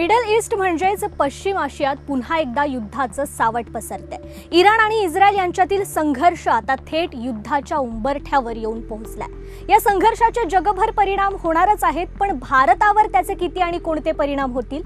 Middle east म्हणजेच पश्चिम आशियात पुन्हा एकदा युद्धाचं सावट पसरतंय। इराण आणि इस्रायल यांच्यातील संघर्ष आता थेट युद्धाच्या उंबरठ्यावर येऊन पोहोचलाय। या संघर्षाचे जगभर परिणाम होणारच आहेत, पण भारतावर त्याचे किती आणि कोणते परिणाम होतील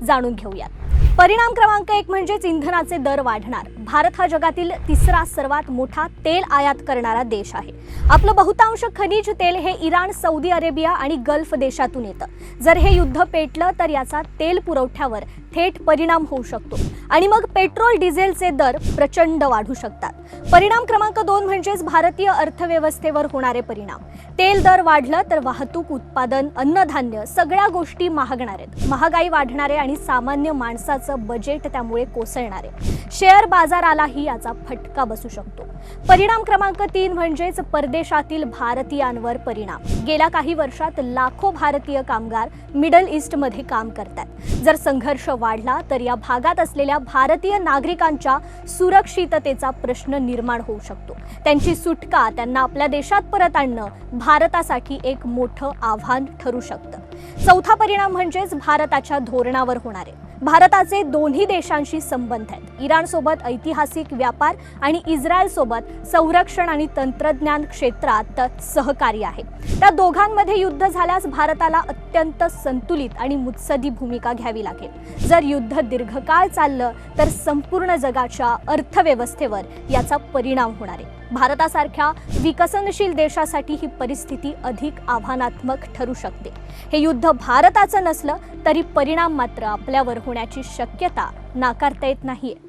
जाणून घेऊयात। परिणाम क्रमांक 1 म्हणजेच इंधनाचे दर वाढणार। भारत हा जगातील तिसरा सर्वात मोठा तेल आयात करणारा देश आहे। आपलं बहुतांश खनिज तेल हे इराण, सौदी अरेबिया आणि गल्फ देशातून येतं। जर हे युद्ध पेटलं तर याचा तेल पुरवठ्यावर थेट परिणाम होऊ शकतो आणि मग पेट्रोल डिझेलचे दर प्रचंड वाढू शकतात। परिणाम क्रमांक 2 म्हणजेच भारतीय अर्थव्यवस्थेवर होणारे परिणाम। तेल दर वाढलं तर वाहतूक, उत्पादन, अन्नधान्य सगळ्या गोष्टी महागणार आहेत। महागाई वाढणार आहे आणि सामान्य माणसाचं बजेट त्यामुळे कोसळणार आहे। शेअर बाजारालाही याचा फटका बसू शकतो। परिणाम क्रमांक 3 म्हणजेच परदेशातील भारतीयांवर परिणाम। गेल्या काही वर्षात लाखो भारतीय कामगार मिडल ईस्टमध्ये काम करतात। जर संघर्ष वाढला तर या भागात असलेल्या भारतीय नागरिकांच्या सुरक्षिततेचा प्रश्न निर्माण होऊ शकतो। त्यांची सुटका, त्यांना आपल्या देशात परत आणणं भारतासाठी एक मोठं आव्हान ठरू शकतं। चौथा परिणाम म्हणजेच भारताच्या धोरणावर होणारे। भारताचे दोन्ही देशांशी संबंध आहेत। इराण सोबत ऐतिहासिक व्यापार आणि इस्रायल सोबत संरक्षण आणि तंत्रज्ञान क्षेत्रात सहकार्य आहे। त्या दोघांमध्ये युद्ध झाल्यास भारताला अत्यंत संतुलित आणि मुत्सदी भूमिका घ्यावी लागेल। जर युद्ध दीर्घकाळ चाललं तर संपूर्ण जगाच्या अर्थव्यवस्थेवर याचा परिणाम होणार आहे। भारतासारख्या विकसनशील देशासाठी ही परिस्थिती अधिक आव्हानात्मक ठरू शकते। हे युद्ध भारताचं नसलं तरी परिणाम मात्र आपल्यावर होण्याची शक्यता नाकारता येत नाहीये।